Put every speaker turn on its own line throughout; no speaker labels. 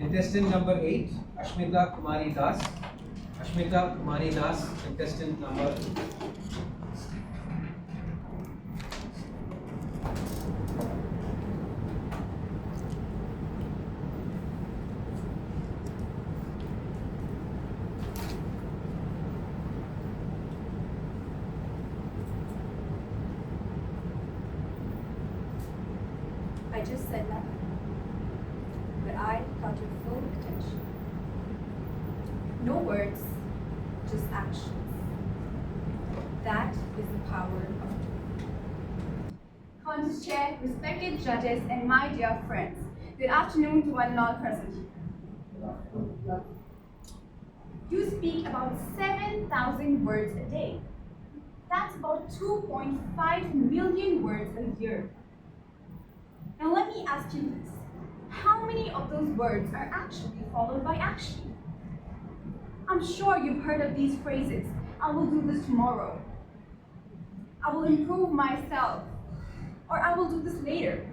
Contestant number 8, Ashmita Kumari Das. Ashmita Kumari Das, contestant number 8.
I just said nothing, but I got your full attention. No words, just actions. That is the power of doing. Contest chair, respected judges, and my dear friends, good afternoon to one and all present. You speak about 7,000 words a day. That's about 2.5 million words a year. Now let me ask you this. How many of those words are actually followed by action? I'm sure you've heard of these phrases. I will do this tomorrow. I will improve myself. Or I will do this later.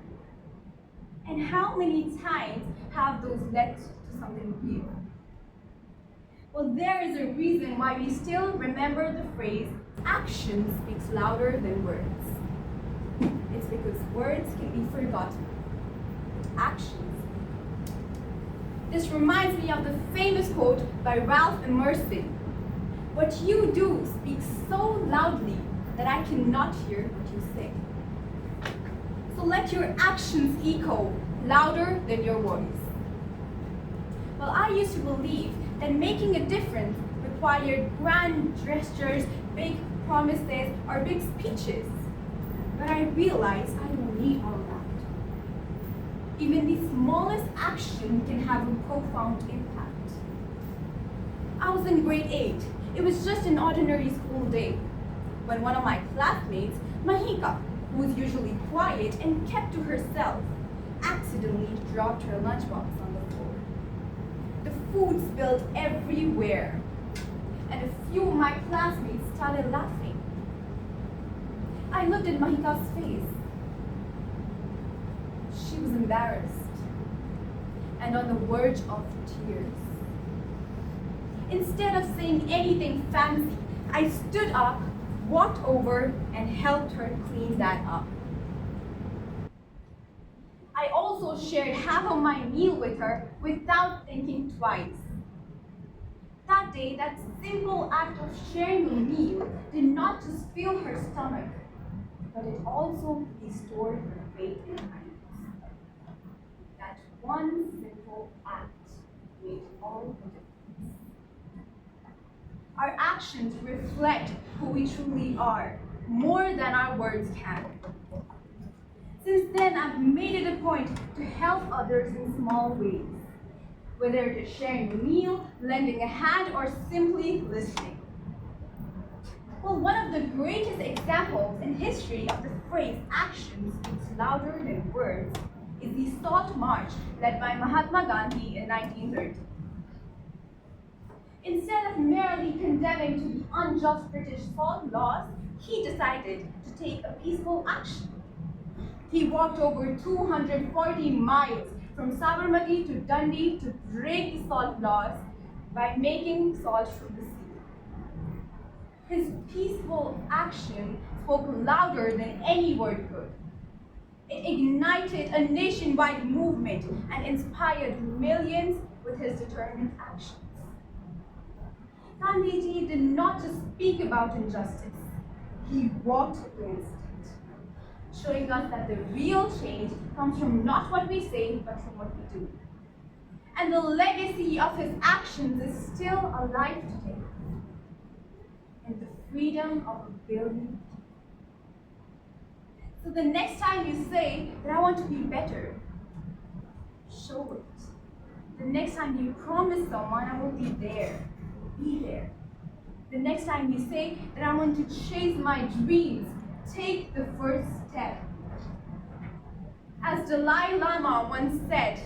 And how many times have those led to something real? Well, there is a reason why we still remember the phrase, action speaks louder than words. It's because words can be forgotten. Actions. This reminds me of the famous quote by Ralph Emerson. What you do speaks so loudly that I cannot hear what you say. So let your actions echo louder than your voice. Well, I used to believe that making a difference required grand gestures, big promises, or big speeches. But I realized I don't need all that. Even the smallest action can have a profound impact. I was in grade 8. It was just an ordinary school day when one of my classmates, Mahika, who was usually quiet and kept to herself, accidentally dropped her lunchbox on the floor. The food spilled everywhere, and a few of my classmates started laughing. I looked at Mahika's face. She was embarrassed and on the verge of tears. Instead of saying anything fancy, I stood up, walked over, and helped her clean that up. I also shared half of my meal with her without thinking twice. That day, that simple act of sharing a meal did not just fill her stomach, but it also restored her faith in kindness. That one simple act made all the difference. Our actions reflect who we truly are, more than our words can. Since then, I've made it a point to help others in small ways, whether it is sharing a meal, lending a hand, or simply listening. Well, one of the greatest examples in history of the phrase action speaks louder than words is the Salt March led by Mahatma Gandhi in 1930. Instead of merely condemning to the unjust British salt laws, he decided to take a peaceful action. He walked over 240 miles from Sabarmati to Dundee to break the salt laws by making salt from the sea. His peaceful action spoke louder than any word could. It ignited a nationwide movement and inspired millions with his determined actions. Gandhiji did not just speak about injustice, he walked against it, showing us that the real change comes from not what we say, but from what we do. And the legacy of his actions is still alive today, in the freedom of a billion people. So the next time you say that I want to be better, show it. The next time you promise someone I will be there, be there. The next time you say that I want to chase my dreams, take the first step. As Dalai Lama once said,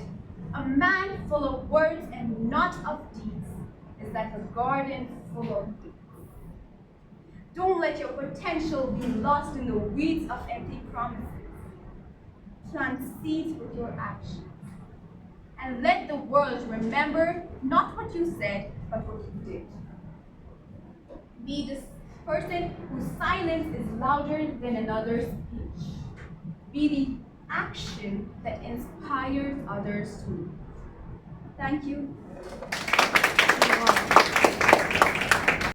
a man full of words and not of deeds is like a garden full of weeds. Don't let your potential be lost in the weeds of empty promises. Plant seeds with your actions and let the world remember not what you said, but what you did. Be this person whose silence is louder than another's speech. Be the action that inspires others too. Thank you.